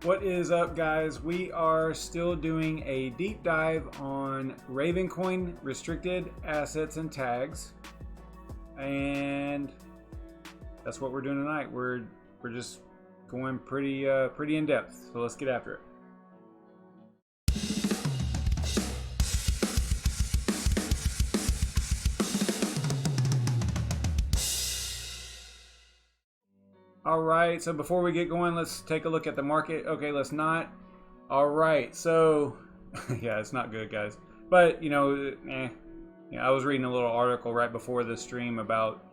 What is up, guys? We are still doing a deep dive on RAVENCOIN restricted assets and tags, and that's what we're doing tonight. We're just going pretty in depth. So let's get after it. All right, so before we get going, let's take a look at the market. Okay, let's not. All right, so yeah, it's not good, guys. But yeah, I was reading a little article right before this stream about,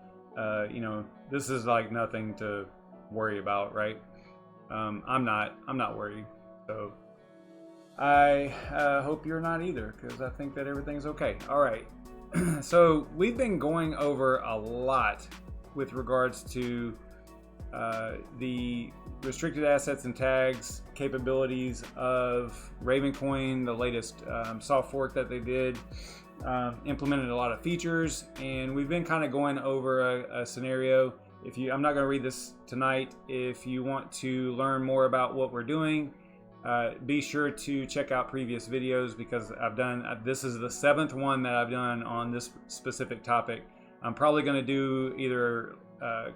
this is like nothing to worry about, right? I'm not worried. So I hope you're not either, because I think that everything's okay. All right, so we've been going over a lot with regards to the restricted assets and tags capabilities of RAVENCOIN, the latest soft fork that they did, implemented a lot of features, and we've been kind of going over a scenario. I'm not going to read this tonight. If you want to learn more about what we're doing, be sure to check out previous videos, because this is the 7th one that I've done on this specific topic. I'm probably going to do either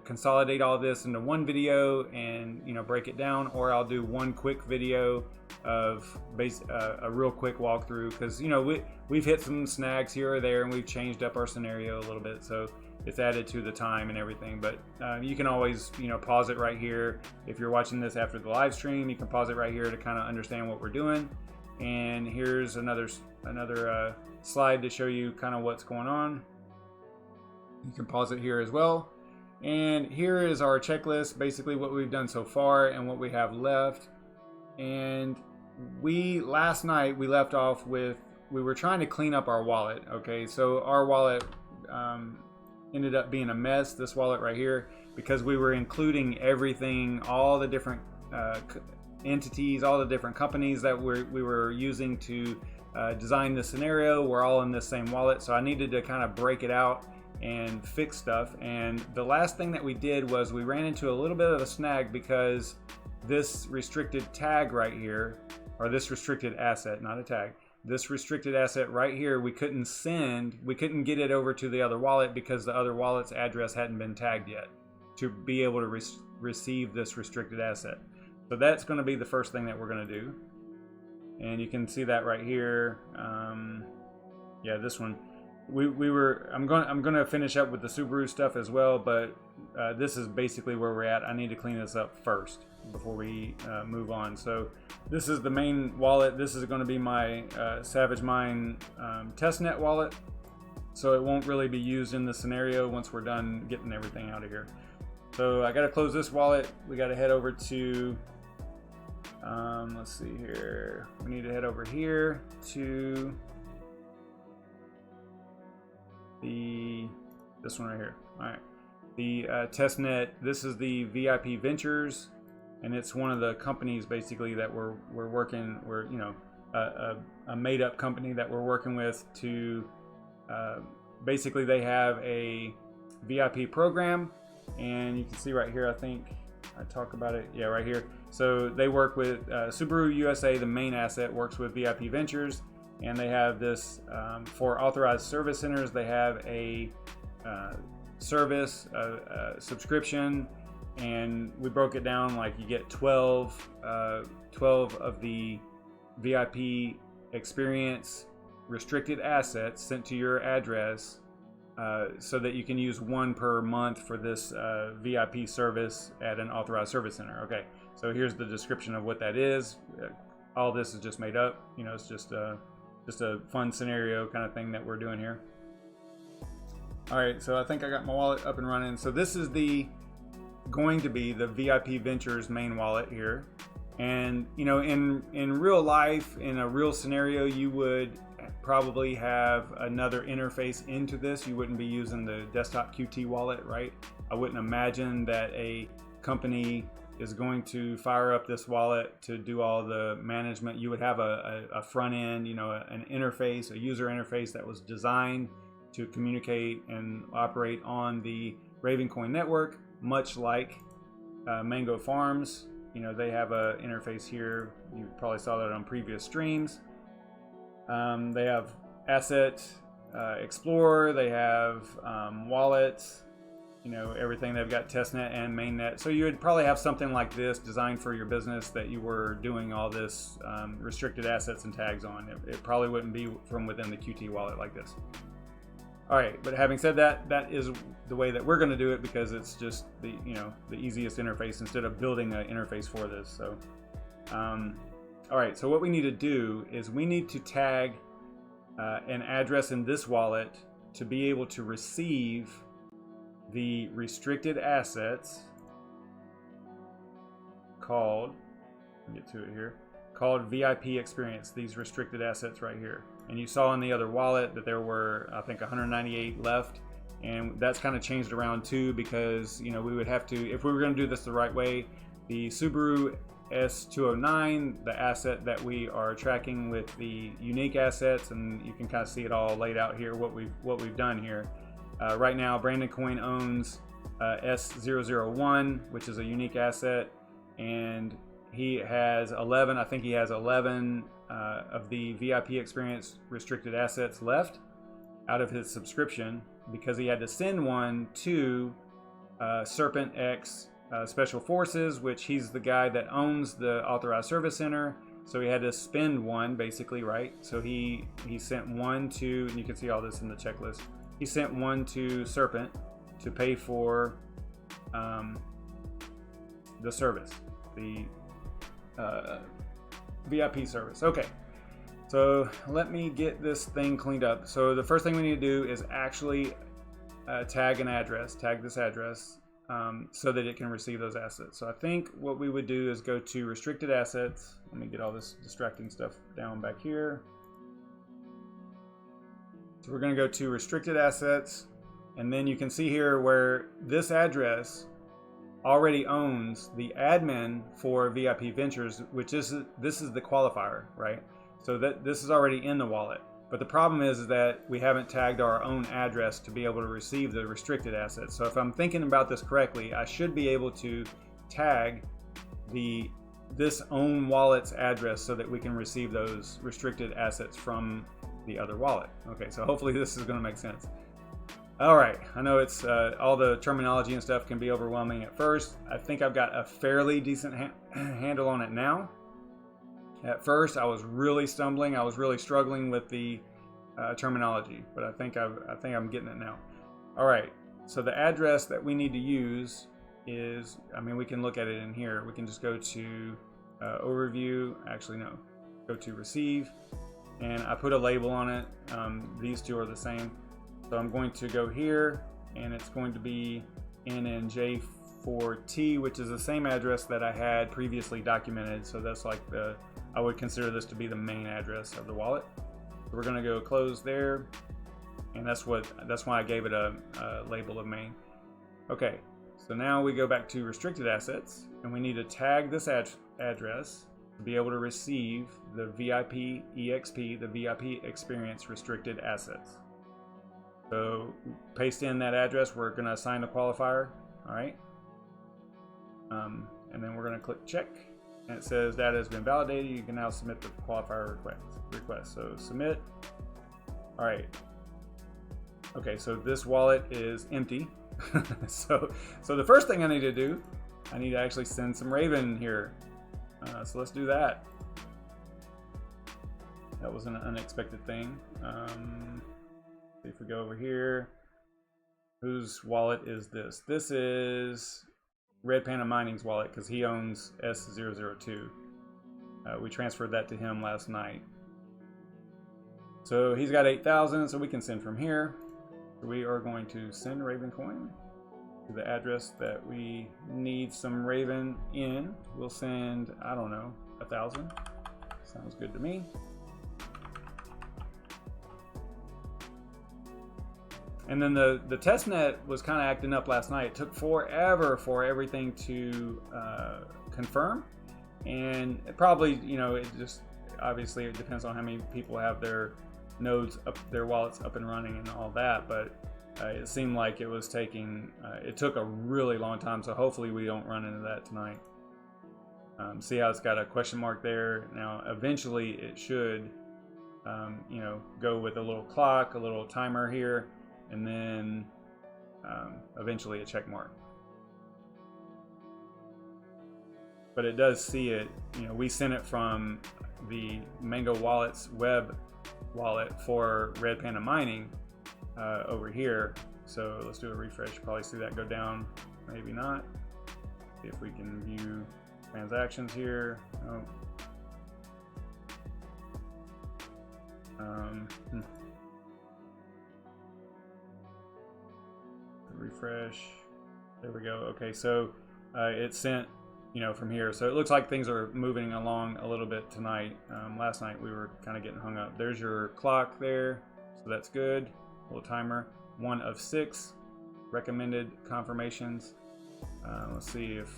consolidate all this into one video and break it down, or I'll do one quick video of a real quick walkthrough, because we've hit some snags here or there, and we've changed up our scenario a little bit, so it's added to the time and everything. But you can always pause it right here. If you're watching this after the live stream, you can pause it right here to kind of understand what we're doing. And here's another slide to show you kind of what's going on. You can pause it here as well. And here is our checklist, basically what we've done so far and what we have left. And last night we left off with, we were trying to clean up our wallet. Okay, so our wallet ended up being a mess, this wallet right here, because we were including everything, all the different entities, all the different companies that we were using to design this scenario were all in this same wallet. So I needed to kind of break it out and fix stuff. And the last thing that we did was we ran into a little bit of a snag, because this restricted tag right here, or this restricted asset, not a tag, this restricted asset right here, we couldn't get it over to the other wallet because the other wallet's address hadn't been tagged yet to be able to receive this restricted asset. So that's going to be the first thing that we're going to do, and you can see that right here. Yeah, this one. I'm going to finish up with the Subaru stuff as well, but this is basically where we're at. I need to clean this up first before we move on. So this is the main wallet. This is going to be my SavageMine testnet wallet, so it won't really be used in the scenario once we're done getting everything out of here. So I got to close this wallet. We got to head over to let's see here. We need to head over here to this one right here. All right, the testnet. This is the VIP Ventures, and it's one of the companies basically that we're working. We're a made-up company that we're working with to basically, they have a VIP program, and you can see right here. I think I talk about it. Yeah, right here. So they work with Subaru USA. The main asset works with VIP Ventures. And they have this for authorized service centers. They have a service, subscription, and we broke it down like you get 12 of the VIP experience restricted assets sent to your address, so that you can use one per month for this VIP service at an authorized service center. Okay, so here's the description of what that is. All this is just made up. It's just a fun scenario kind of thing that we're doing here. All right, so I think I got my wallet up and running. So this is going to be the VIP Ventures main wallet here. And in real life, in a real scenario, you would probably have another interface into this. You wouldn't be using the desktop QT wallet, right? I wouldn't imagine that a company is going to fire up this wallet to do all the management. You would have a front end, an interface, a user interface that was designed to communicate and operate on the RAVENCOIN network, much like Mango Farms they have a interface here. You probably saw that on previous streams. They have Asset Explorer. They have wallets. Everything. They've got testnet and mainnet. So you would probably have something like this designed for your business that you were doing all this restricted assets and tags on. It probably wouldn't be from within the Qt wallet like this. All right, but having said that, that is the way that we're going to do it because it's just the easiest interface instead of building an interface for this. So, all right. So what we need to do is we need to tag an address in this wallet to be able to receive the restricted assets called, let me get to it here, called VIP experience. These restricted assets right here. And you saw in the other wallet that there were, I think, 198 left, and that's kind of changed around too because we would have to, if we were going to do this the right way, the Subaru S209, the asset that we are tracking with the unique assets, and you can kind of see it all laid out here. What we've done here. Right now, RAVENCOIN owns S001, which is a unique asset, and he has 11. I think he has 11. Of the VIP experience restricted assets left out of his subscription because he had to send one to Serpent X Special Forces, which he's the guy that owns the Authorized Service Center. So he had to spend one basically, right? So he sent one to, and you can see all this in the checklist. He sent one to Serpent to pay for the service, the VIP service. Okay, so let me get this thing cleaned up. So the first thing we need to do is actually tag an address, tag this address so that it can receive those assets. So I think what we would do is go to restricted assets. Let me get all this distracting stuff down back here. So we're going to go to restricted assets, and then you can see here where this address already owns the admin for VIP Ventures, which is this is the qualifier, right? So that this is already in the wallet. But the problem is that we haven't tagged our own address to be able to receive the restricted assets. So if I'm thinking about this correctly, I should be able to tag this own wallet's address so that we can receive those restricted assets from the other wallet. Okay, so hopefully this is going to make sense. All right, I know it's all the terminology and stuff can be overwhelming at first. I think I've got a fairly decent handle on it now. At first, I was really stumbling. I was really struggling with the terminology, but I think I'm getting it now. All right, so the address that we need to use is, we can look at it in here. We can just go to overview. Actually, no, go to receive, and I put a label on it. These two are the same. So I'm going to go here, and it's going to be NNJ4T, which is the same address that I had previously documented. So that's like I would consider this to be the main address of the wallet. So we're going to go close there, and that's why I gave it a label of main. Okay, so now we go back to restricted assets, and we need to tag this address to be able to receive the VIP EXP, the VIP experience restricted assets. So paste in that address. We're going to assign the qualifier. All right. And then we're going to click check. And it says data has been validated. You can now submit the qualifier request. So submit. All right. Okay, so this wallet is empty. so the first thing I need to do, I need to actually send some Raven here. So let's do that. That was an unexpected thing. If we go over here, whose wallet is this? This is Red Panda Mining's wallet because he owns S002. We transferred that to him last night. So he's got 8,000, so we can send from here. So we are going to send RAVENCOIN to the address that we need some Raven in. We'll send, I don't know, 1,000. Sounds good to me. And then the testnet was kind of acting up last night. It took forever for everything to confirm, and it probably, it just obviously it depends on how many people have their nodes up, their wallets up and running, and all that. But it seemed like it was taking, it took a really long time. So hopefully we don't run into that tonight. See how it's got a question mark there? Now, eventually it should, you know, go with a little clock, a little timer here, and then eventually a check mark. But it does see it. You know, we sent it from the Mango Wallet's web wallet for Red Panda Mining over here. So let's do a refresh. Probably see that go down. Maybe not. See if we can view transactions here. Oh. Refresh. There we go. Okay, so it sent, you know, from here. So it looks like things are moving along a little bit tonight. Last night we were kind of getting hung up. There's your clock there. So that's good. Little timer. 1 of 6 recommended confirmations. Let's see if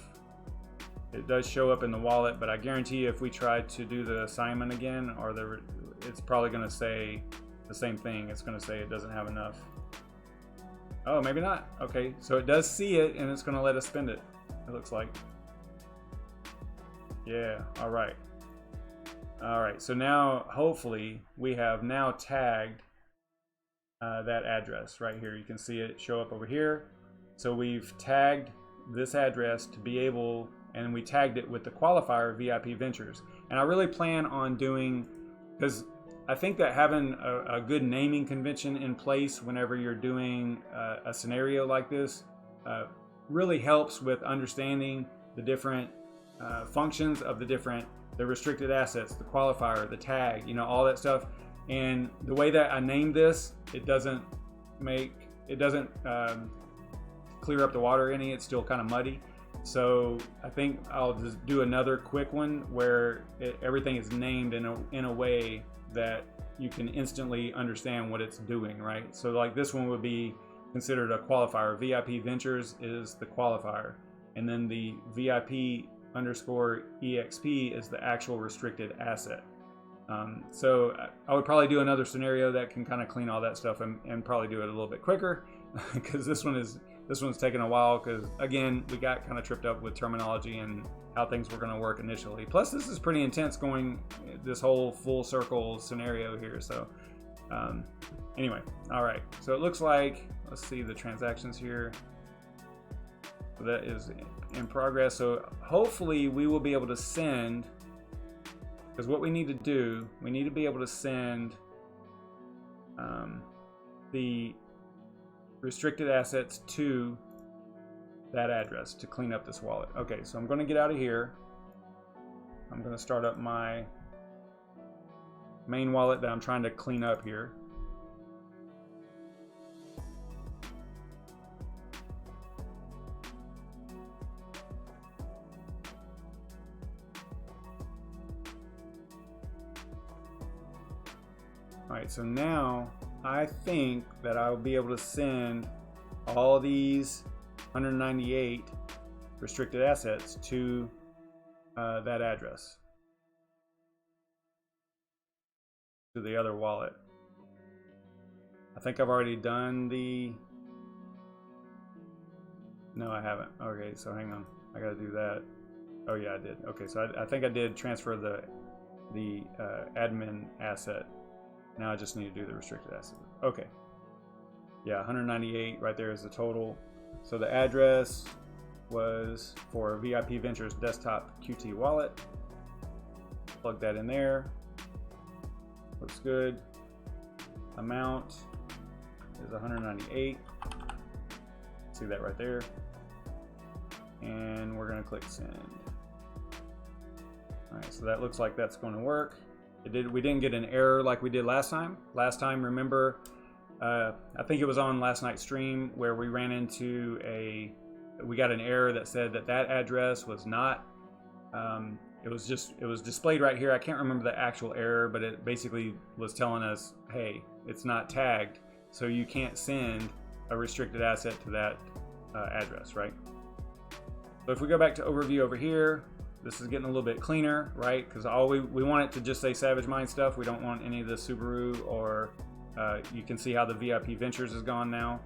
it does show up in the wallet, but I guarantee you if we try to do the assignment again, or it's probably going to say the same thing. It's going to say it doesn't have enough. Oh, maybe not. Okay, so it does see it, and it's going to let us spend it, it looks like. Yeah, all right. All right, so now hopefully we have now tagged that address right here. You can see it show up over here. So we've tagged this address to be able, and we tagged it with the qualifier VIP Ventures. And I really plan on doing, because I think that having a good naming convention in place whenever you're doing a scenario like this really helps with understanding the different functions of the restricted assets, the qualifier, the tag, you know, all that stuff. And the way that I named this, it doesn't clear up the water any. It's still kind of muddy. So I think I'll just do another quick one where everything is named in a way that you can instantly understand what it's doing, right? So like this one would be considered a qualifier. VIP Ventures is the qualifier. And then the VIP _EXP is the actual restricted asset. So I would probably do another scenario that can kind of clean all that stuff and probably do it a little bit quicker because this one's taking a while because again we got kind of tripped up with terminology and how things were going to work initially. Plus this is pretty intense going this whole full circle scenario here. So anyway, all right. So it looks like, let's see the transactions here. So that is in progress. So hopefully we will be able to send, because what we need to do, we need to be able to send the restricted assets to that address to clean up this wallet. Okay, so I'm going to get out of here. I'm going to start up my main wallet that I'm trying to clean up here. Alright, so now I think that I'll be able to send all these 198 restricted assets to that address, to the other wallet. I think I've already done no, I haven't. Okay, so hang on, I gotta do that. Oh yeah, I did. Okay, so I think I did transfer the admin asset. Now I just need to do the restricted asset. Okay. Yeah, 198 right there is the total. So the address was for VIP Ventures desktop QT wallet. Plug that in there. Looks good. Amount is 198. See that right there. And we're going to click send. All right, so that looks like that's going to work. We didn't get an error like we did last time. Last time, remember, I think it was on last night's stream where we ran into we got an error that said that address was not, it was displayed right here. I can't remember the actual error, but it basically was telling us, hey, it's not tagged, so you can't send a restricted asset to that address, right? So if we go back to overview over here, this is getting a little bit cleaner, right? Because all we want it to just say SavageMine stuff. We don't want any of the Subaru or you can see how the VIP Ventures is gone now.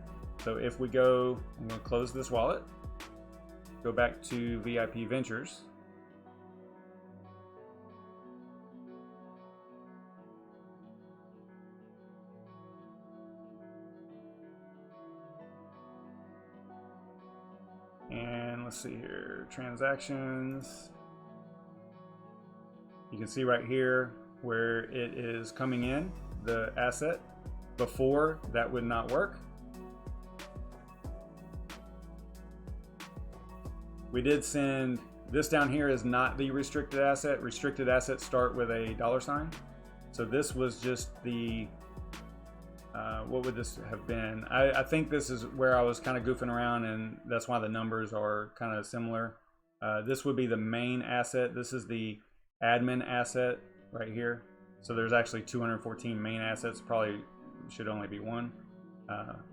So if we go, I'm going to close this wallet, go back to VIP Ventures. Let's see here, transactions. You can see right here where it is coming in, the asset. Before, that would not work. We did send, this down here is not the restricted asset. Restricted assets start with a $. So this was just the, what would this have been? I think this is where I was kind of goofing around, and that's why the numbers are kind of similar. This would be the main asset. This is the admin asset right here. So there's actually 214 main assets. Probably should only be one,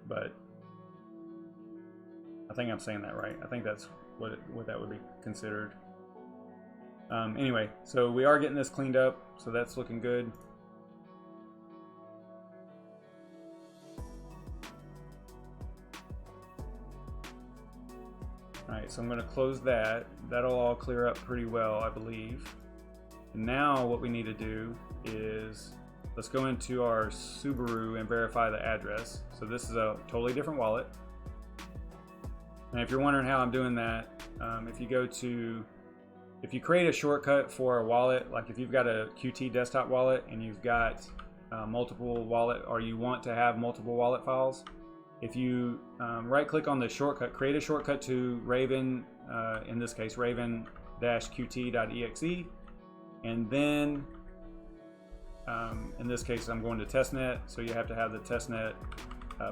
but I think I'm saying that right. I think that's what that would be considered. Anyway, so we are getting this cleaned up, so that's looking good. Alright, so I'm going to close that. That'll all clear up pretty well, I believe. And now what we need to do is, let's go into our Subaru and verify the address. So this is a totally different wallet. And if you're wondering how I'm doing that, if you create a shortcut for a wallet, like if you've got a Qt desktop wallet and you've got multiple wallet, or you want to have multiple wallet files, if you right click on the shortcut, create a shortcut to Raven, in this case raven-qt.exe, and then in this case I'm going to testnet, so you have to have the testnet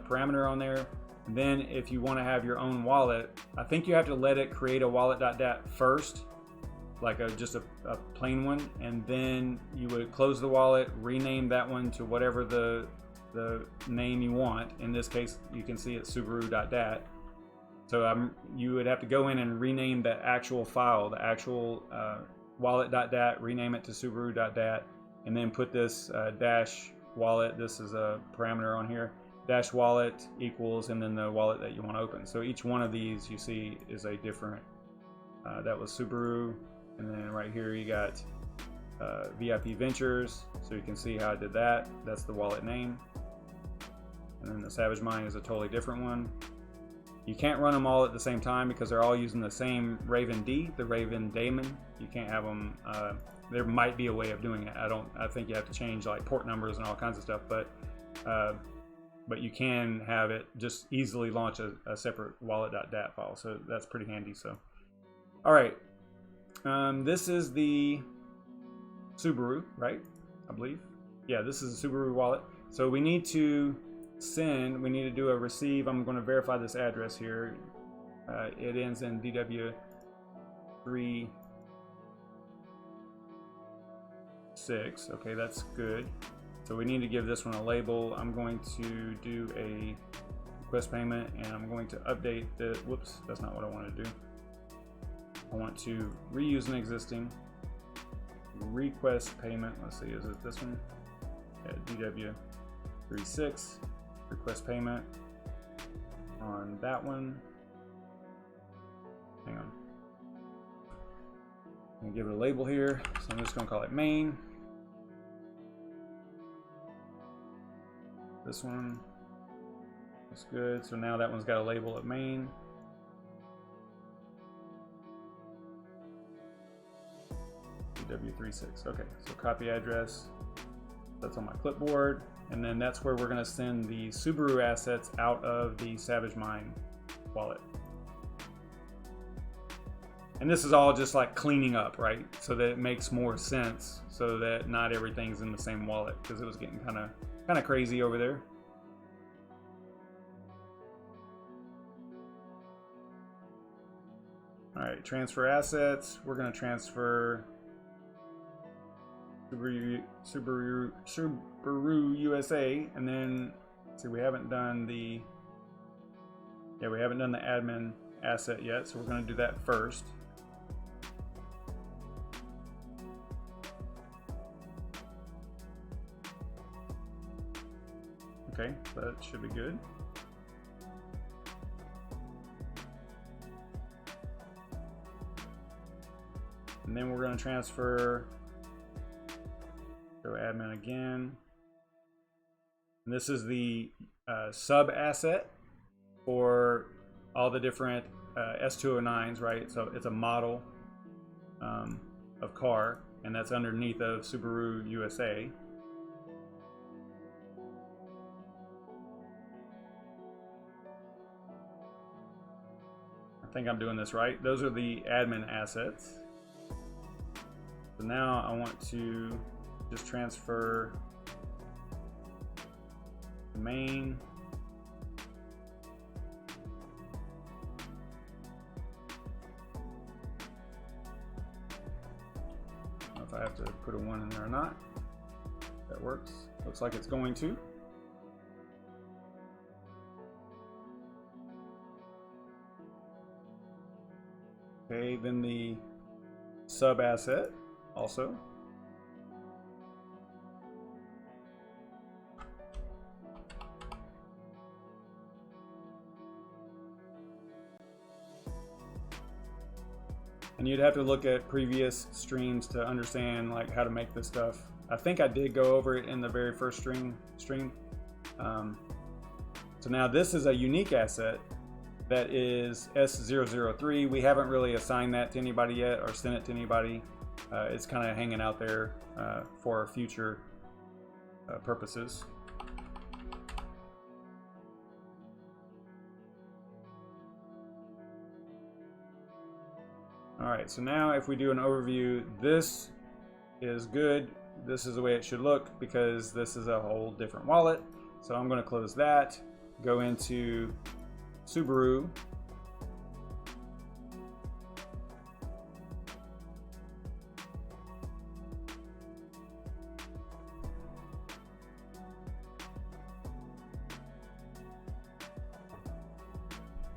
parameter on there. And then if you want to have your own wallet, I think you have to let it create a wallet.dat first, like just a plain one, and then you would close the wallet, rename that one to whatever the name you want. In this case, you can see it's Subaru.dat. So you would have to go in and rename the actual file, the actual wallet.dat, rename it to Subaru.dat, and then put this dash wallet, this is a parameter on here, dash wallet equals, and then the wallet that you want to open. So each one of these you see is a different, that was Subaru, and then right here you got VIP Ventures, so you can see how I did that. That's the wallet name. And then the SavageMine is a totally different one. You can't run them all at the same time because they're all using the same Raven D, the Raven daemon. You can't have them, there might be a way of doing it. I think you have to change like port numbers and all kinds of stuff, but you can have it just easily launch a separate wallet.dat file. So that's pretty handy. So, all right. This is the Subaru, right? I believe. Yeah, this is a Subaru wallet. So we need to we need to do a receive. I'm going to verify this address here. It ends in DW36. Okay, that's good. So we need to give this one a label. I'm going to do a request payment, and I'm going to update the, whoops, that's not what I want to do. I want to reuse an existing request payment. Let's see, is it this one? Yeah, DW36, request payment on that one. Hang on. I'm going to give it a label here. So I'm just going to call it main. This one looks good. So now that one's got a label of main. DW36. Okay, so copy address. That's on my clipboard. And then that's where we're going to send the Subaru assets out of the SavageMine wallet. And this is all just like cleaning up, right? So that it makes more sense, so that not everything's in the same wallet, because it was getting kind of crazy over there. All right, transfer assets. We're going to transfer Subaru USA, and then see, we haven't done the admin asset yet, so we're going to do that first. Okay, that should be good. And then we're going to transfer, go admin again. And this is the sub asset for all the different S209s, right? So it's a model of car, and that's underneath of Subaru USA. I think I'm doing this right. Those are the admin assets. So now I want to just transfer the main. I don't know if I have to put a 1 in there or not. That works. Looks like it's going to. Okay, then the sub asset also. And you'd have to look at previous streams to understand like how to make this stuff. I think I did go over it in the very first stream. So now this is a unique asset that is S003. We haven't really assigned that to anybody yet or sent it to anybody. It's kind of hanging out there for future purposes. All right, so now if we do an overview, this is good. This is the way it should look because this is a whole different wallet. So I'm going to close that, go into Subaru.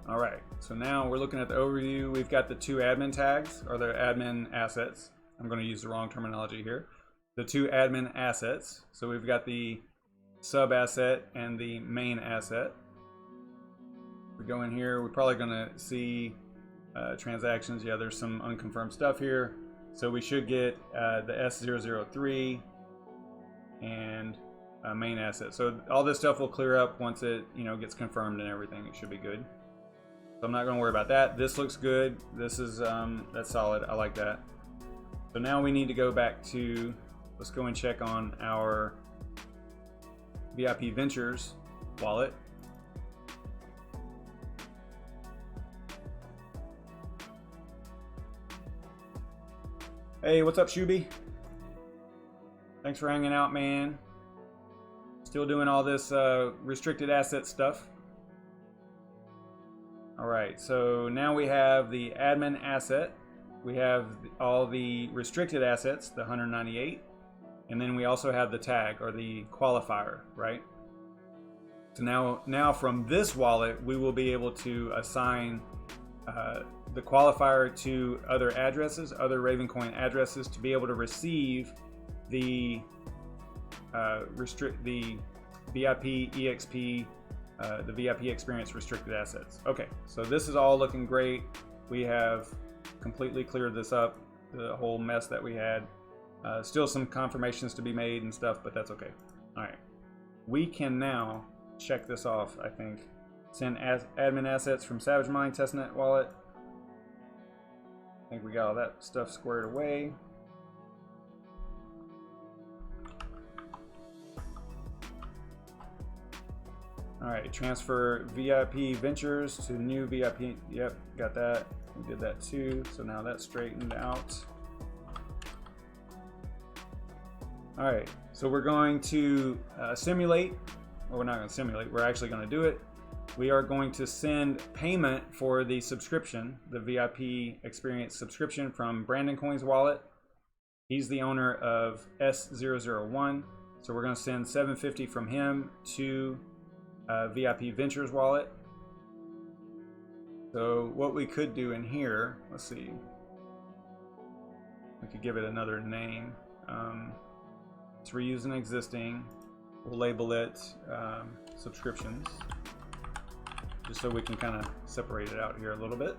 All right, so now we're looking at the overview. We've got the 2 admin tags, or the admin assets. I'm going to use the wrong terminology here. The 2 admin assets. So we've got the sub asset and the main asset. We go in here, we're probably going to see transactions. Yeah, there's some unconfirmed stuff here. So we should get the S003 and main asset. So all this stuff will clear up once it gets confirmed and everything. It should be good. So I'm not going to worry about that. This looks good. This is that's solid. I like that. So now we need to go back to, let's go and check on our VIP Ventures wallet. Hey, what's up, Shuby? Thanks for hanging out, man. Still doing all this restricted asset stuff. All right, so now we have the admin asset. We have all the restricted assets, the 198. And then we also have the tag, or the qualifier, right? So now from this wallet, we will be able to assign the qualifier to other addresses, other RAVENCOIN addresses, to be able to receive the the VIP EXP, the VIP experience restricted assets. Okay, so this is all looking great. We have completely cleared this up, the whole mess that we had. Still some confirmations to be made and stuff, but that's okay. All right, we can now check this off. I think send admin assets from SavageMine testnet wallet. I think we got all that stuff squared away. All right, transfer VIP Ventures to new VIP. Yep, got that. We did that too. So now that's straightened out. All right, so we're going to simulate. Well, we're not going to simulate. We're actually going to do it. We are going to send payment for the subscription, the VIP experience subscription, from Brandon Coin's wallet. He's the owner of S001. So we're going to send $750 from him to VIP Ventures wallet. So what we could do in here, let's see, we could give it another name. Let's reuse an existing. We'll label it subscriptions, just so we can kind of separate it out here a little bit.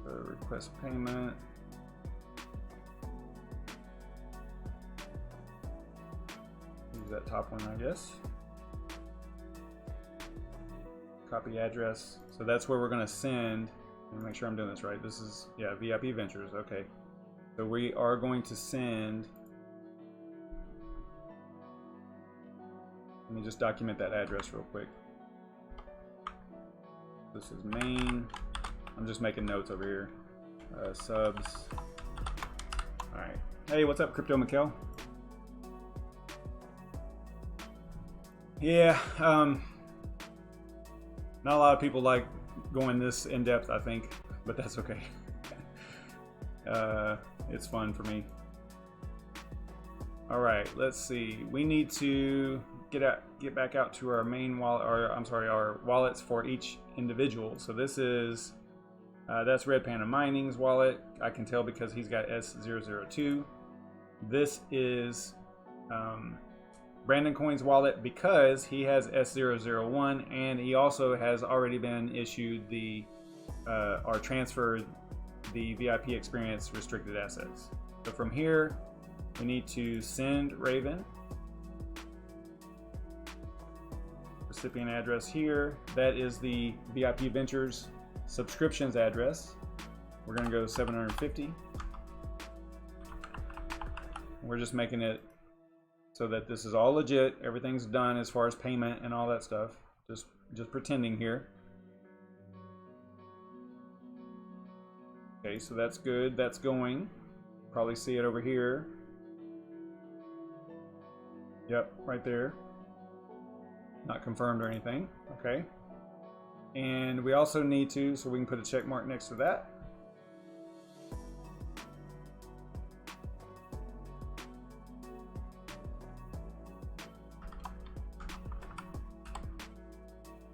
So request payment. Use that top one, I guess. copy address. So that's where we're going to send. Let me make sure I'm doing this right. This is, yeah, VIP Ventures. Okay. So we are going to send. Let me just document that address real quick. This is main. I'm just making notes over here. Subs. All right. Hey, what's up, Crypto Mikkel? Yeah, not a lot of people like going this in depth, I think, but that's okay. It's fun for me. All right, let's see. We need to get back out to our main wallet, or I'm sorry, our wallets for each individual. So this is that's Red Panda Mining's wallet. I can tell because he's got S002. This is Brandon Coin's wallet because he has S001, and he also has already been issued the or transferred the VIP experience restricted assets. So from here, we need to send Raven. Recipient address here. That is the VIP Ventures subscriptions address. We're going to go 750. We're just making it so that this is all legit. Everything's done as far as payment and all that stuff. Just pretending here. Okay, so that's good. That's going. Probably see it over here. Yep, right there. Not confirmed or anything. Okay. And we also need to, so we can put a check mark next to that.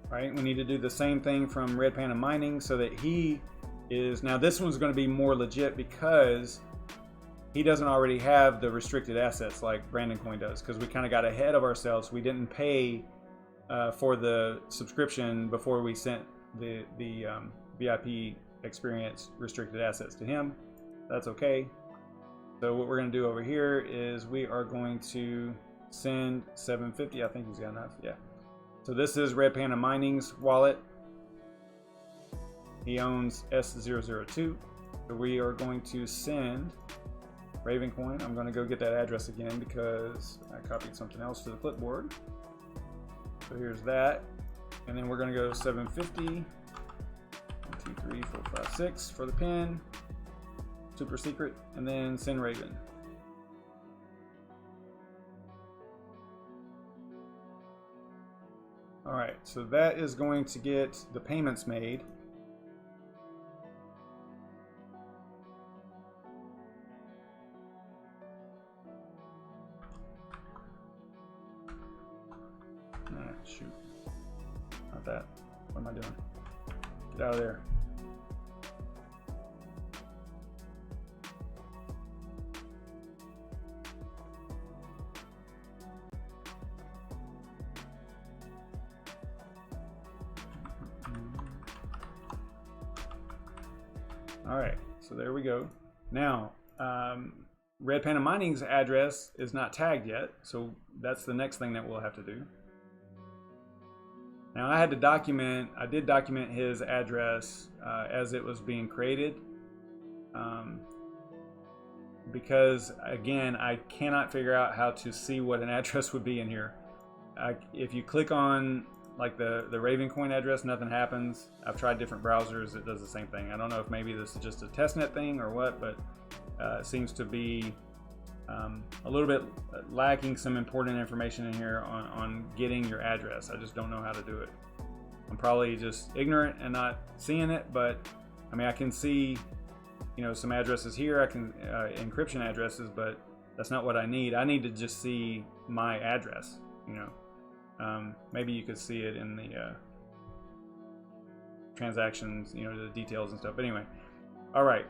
Right, we need to do the same thing from Red Panda Mining so that he is, now this one's going to be more legit because he doesn't already have the restricted assets like Brandon Coin does, because we kind of got ahead of ourselves. We didn't pay for the subscription before we sent the VIP experience restricted assets to him. That's okay. So what we're going to do over here is we are going to send 750. I think he's got enough. Yeah. So this is Red Panda Mining's wallet. He owns S002. So we are going to send RAVENCOIN. I'm going to go get that address again because I copied something else to the clipboard. So here's that. And then we're going to go 750. 1, 2, 3, 4, 5, 6 for the pin. Super secret. And then send Raven. All right, so that is going to get the payments made. Shoot, not that. What am I doing? Get out of there. All right, so there we go. Now, Red Panda Mining's address is not tagged yet, so that's the next thing that we'll have to do. Now, I did document his address as it was being created, because again, I cannot figure out how to see what an address would be in here. If you click on like the RAVENCOIN address, nothing happens. I've tried different browsers, it does the same thing. I don't know if maybe this is just a testnet thing or what, but it seems to be a little bit lacking some important information in here on getting your address. I just don't know how to do it. I'm probably just ignorant and not seeing it, but I mean, I can see, you know, some addresses here. I can encryption addresses, but that's not what I need. I need to just see my address, you know. Maybe you could see it in the transactions, you know, the details and stuff. But anyway, all right.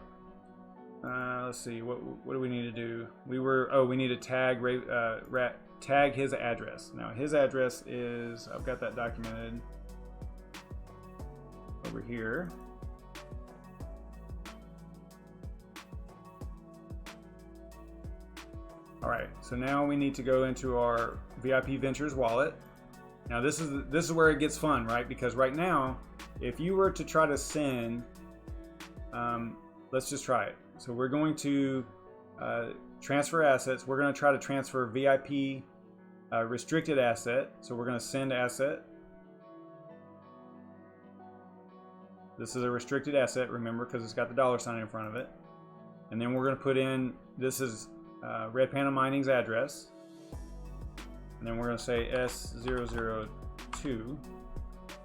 Let's see. What do we need to do? We need to tag his address. Now his address is, I've got that documented over here. All right. So now we need to go into our VIP Ventures wallet. Now this is where it gets fun, right? Because right now, if you were to try to send, let's just try it. So we're going to transfer assets. We're going to try to transfer VIP restricted asset. So we're going to send asset. This is a restricted asset, remember, because it's got the $ in front of it. And then we're going to put in, this is Red Panda Mining's address. And then we're going to say S002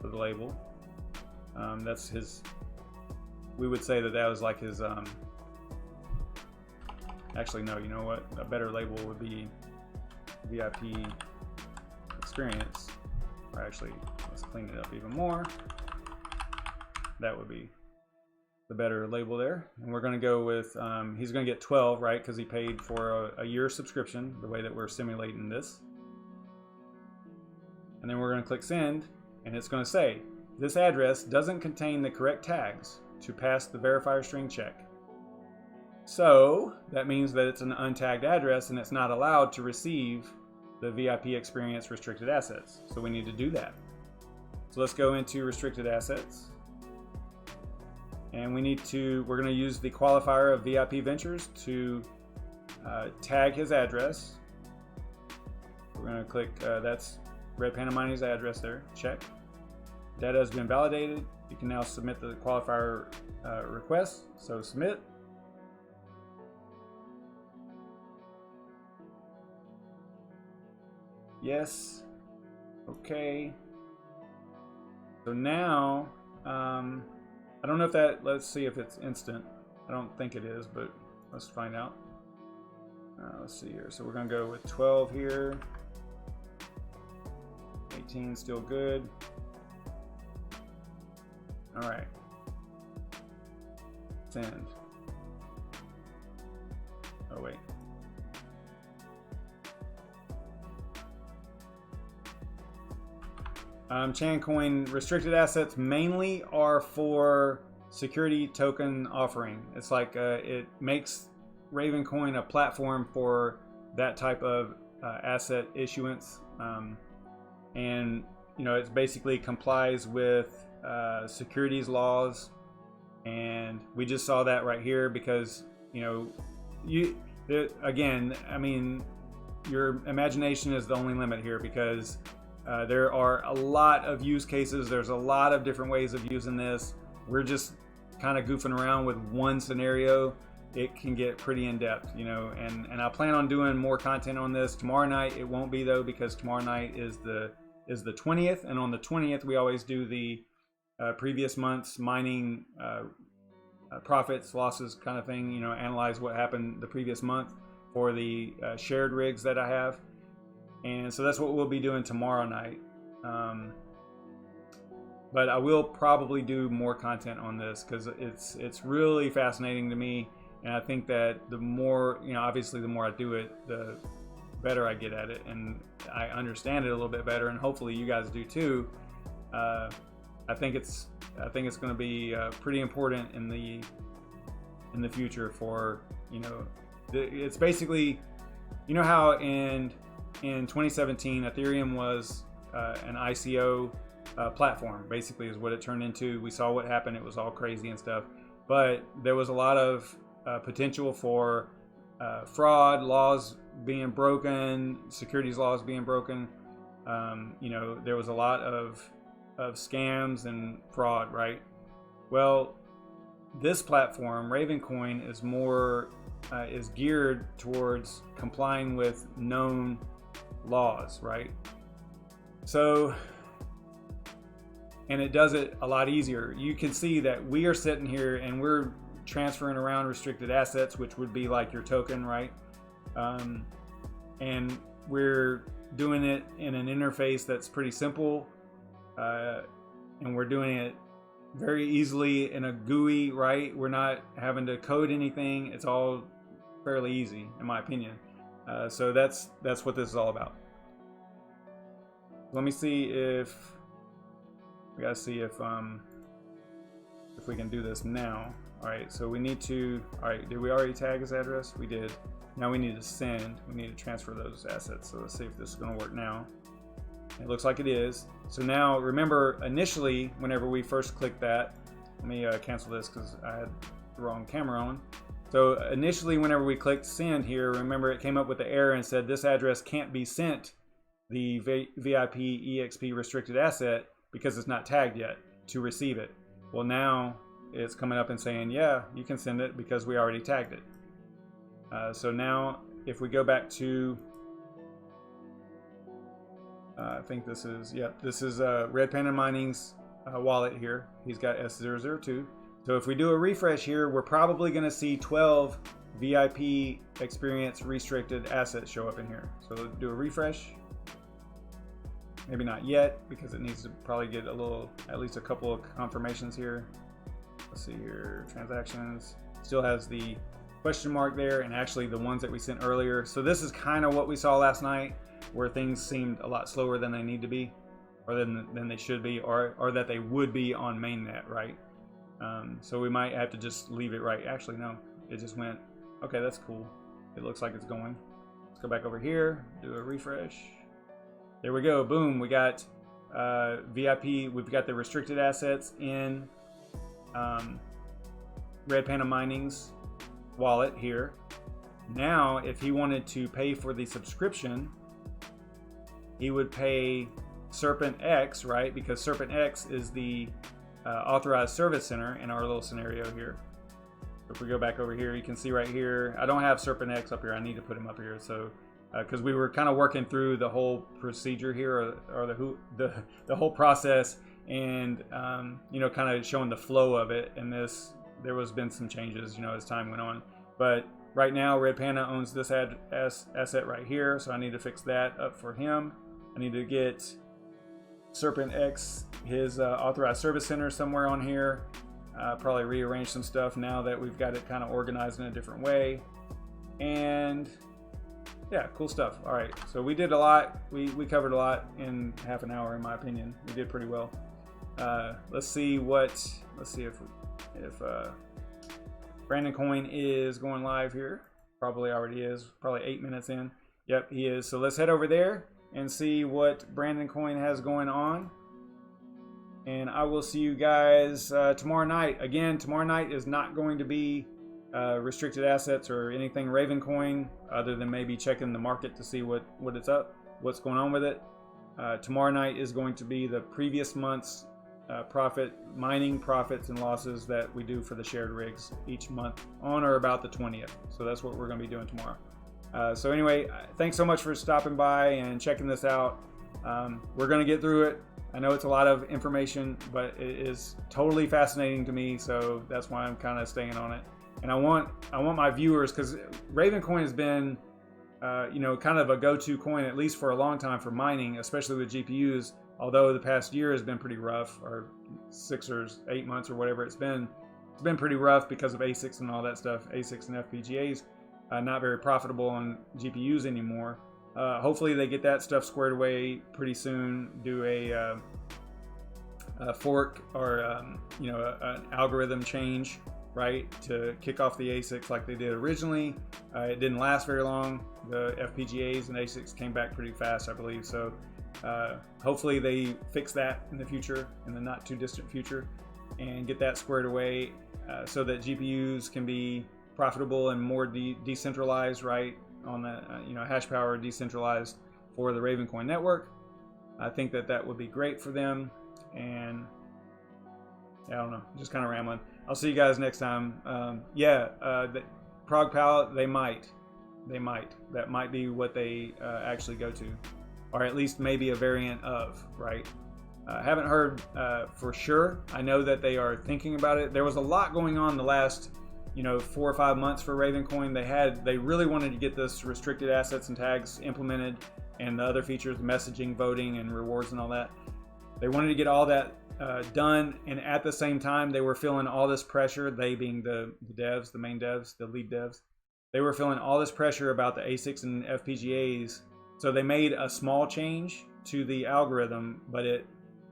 for the label. That's his, we would say that was like his, actually no, you know what? A better label would be VIP experience. Or actually, let's clean it up even more. That would be the better label there. And we're going to go with, he's going to get 12, right? Because he paid for a year subscription, the way that we're simulating this. And then we're going to click send, and it's going to say, this address doesn't contain the correct tags to pass the verifier string check. So that means that it's an untagged address and it's not allowed to receive the VIP experience restricted assets. So we need to do that. So let's go into restricted assets. And we're going to use the qualifier of VIP Ventures to tag his address. We're going to click, that's Red Panda Mining's address there, check. Data has been validated. You can now submit the qualifier request, so submit. Yes, okay. So now, I don't know if that, let's see if it's instant. I don't think it is, but let's find out. Let's see here. So we're going to go with 12 here. 18 still good. All right. Send. Oh, wait. Chancoin restricted assets mainly are for security token offering. It's like it makes RAVENCOIN a platform for that type of asset issuance, and you know, it basically complies with securities laws, and we just saw that right here because you know, again, I mean, your imagination is the only limit here because there are a lot of use cases. There's a lot of different ways of using this. We're just kind of goofing around with one scenario. It can get pretty in-depth, you know, and I plan on doing more content on this. Tomorrow night it won't be though, because tomorrow night is the 20th, and on the 20th we always do the previous month's mining profits, losses kind of thing, you know, analyze what happened the previous month for the shared rigs that I have. And so that's what we'll be doing tomorrow night. But I will probably do more content on this because it's really fascinating to me. And I think that the more, you know, obviously the more I do it, the better I get at it. And I understand it a little bit better. And hopefully you guys do too. I think it's going to be pretty important in the future for, you know, it's basically, you know how in 2017, Ethereum was an ICO platform, basically is what it turned into. We saw what happened. It was all crazy and stuff. But there was a lot of potential for fraud, laws being broken, securities laws being broken. You know, there was a lot of scams and fraud, right? Well, this platform, RAVENCOIN, is more is geared towards complying with known laws, right? So, and it does it a lot easier. You can see that we are sitting here and we're transferring around restricted assets, which would be like your token, right? And we're doing it in an interface that's pretty simple, and we're doing it very easily in a GUI, right? We're not having to code anything. It's all fairly easy, in my opinion. So that's what this is all about. Let me see if we gotta see if we can do this now. All right, so we need to. All right, did we already tag his address? We did. Now we need to send. We need to transfer those assets. So let's see if this is gonna work now. It looks like it is. So now remember, initially, whenever we first clicked that, let me cancel this because I had the wrong camera on. So initially, whenever we clicked send here, remember it came up with the error and said this address can't be sent the VIP EXP restricted asset because it's not tagged yet to receive it. Well, now it's coming up and saying, yeah, you can send it because we already tagged it. So now if we go back to, I think this is, this is Red Panda Mining's wallet here. He's got S002. So if we do a refresh here, we're probably going to see 12 VIP experience restricted assets show up in here. So do a refresh. Maybe not yet because it needs to probably get at least a couple of confirmations here. Let's see here, transactions. Still has the question mark there, and actually the ones that we sent earlier. So this is kind of what we saw last night, where things seemed a lot slower than they need to be, or than they should be, or that they would be on mainnet, right? So we might have to just leave it right. Actually, no, it just went. Okay, that's cool. It looks like it's going. Let's go back over here, do a refresh. There we go. Boom. We got VIP. We've got the restricted assets in Red Panda Mining's wallet here. Now, if he wanted to pay for the subscription, he would pay Serpent X, right? Because Serpent X is the authorized service center in our little scenario here. If we go back over here, you can see right here, I don't have Serpent X up here. I need to put him up here. So, because we were kind of working through the whole procedure here, or the whole process, and you know, kind of showing the flow of it. And there was been some changes, you know, as time went on. But right now, Red Panda owns this asset right here, so I need to fix that up for him. I need to get Serpent X his authorized service center somewhere on here. Probably rearrange some stuff now that we've got it kind of organized in a different way. And yeah, cool stuff. All right, so we did a lot. We covered a lot in half an hour, in my opinion. We did pretty well. Let's see if RAVENCOIN is going live here. Probably already is. Probably 8 minutes in. Yep, he is. So let's head over there and see what RAVENCOIN has going on. And I will see you guys tomorrow night. Again, tomorrow night is not going to be restricted assets or anything RAVENCOIN, other than maybe checking the market to see what's what's going on with it. Tomorrow night is going to be the previous month's mining profits and losses that we do for the shared rigs each month on or about the 20th. So that's what we're going to be doing tomorrow. So anyway, thanks so much for stopping by and checking this out. We're going to get through it. I know it's a lot of information, but it is totally fascinating to me, so that's why I'm kind of staying on it. And I want my viewers, because RAVENCOIN has been you know, kind of a go-to coin, at least for a long time, for mining, especially with GPUs. Although the past year has been pretty rough, or 6 or 8 months or whatever it's been pretty rough because of ASICs and all that stuff. ASICs and FPGAs not very profitable on GPUs anymore. Hopefully they get that stuff squared away pretty soon. Do a fork or you know, an algorithm change, right, to kick off the ASICs like they did originally. It didn't last very long. The FPGAs and ASICs came back pretty fast, I believe. So hopefully they fix that in the future, in the not too distant future, and get that squared away so that GPUs can be profitable and more decentralized, right, on the you know, hash power decentralized for the RAVENCOIN network. I think that would be great for them. And I don't know, just kind of rambling. I'll see you guys next time. The Prog Palette, they might. That might be what they actually go to, or at least maybe a variant of, right? Haven't heard for sure. I know that they are thinking about it. There was a lot going on the last, you know, 4 or 5 months for RAVENCOIN. They really wanted to get this restricted assets and tags implemented, and the other features, messaging, voting, and rewards and all that. They wanted to get all that done, and at the same time, they were feeling all this pressure. They being the devs, the main devs, the lead devs. They were feeling all this pressure about the ASICs and FPGAs. So they made a small change to the algorithm, but it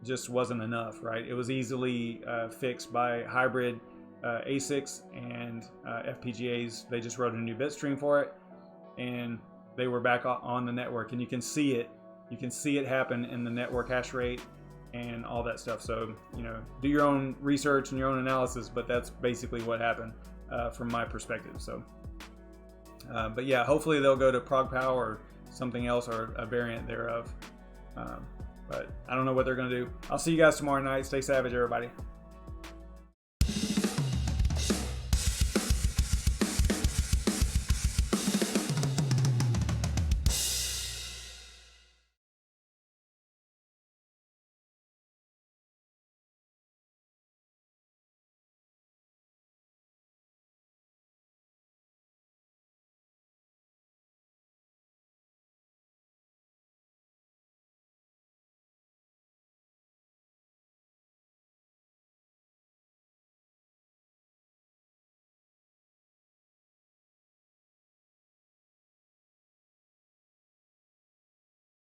just wasn't enough, right? It was easily fixed by hybrid ASICs and FPGAs. They just wrote a new bit stream for it, and they were back on the network. And you can see it. you can see it happen in the network hash rate and all that stuff. So, you know, do your own research and your own analysis, but that's basically what happened from my perspective. So, but yeah, hopefully they'll go to ProgPow or something else or a variant thereof. But I don't know what they're going to do. I'll see you guys tomorrow night. Stay savage, everybody.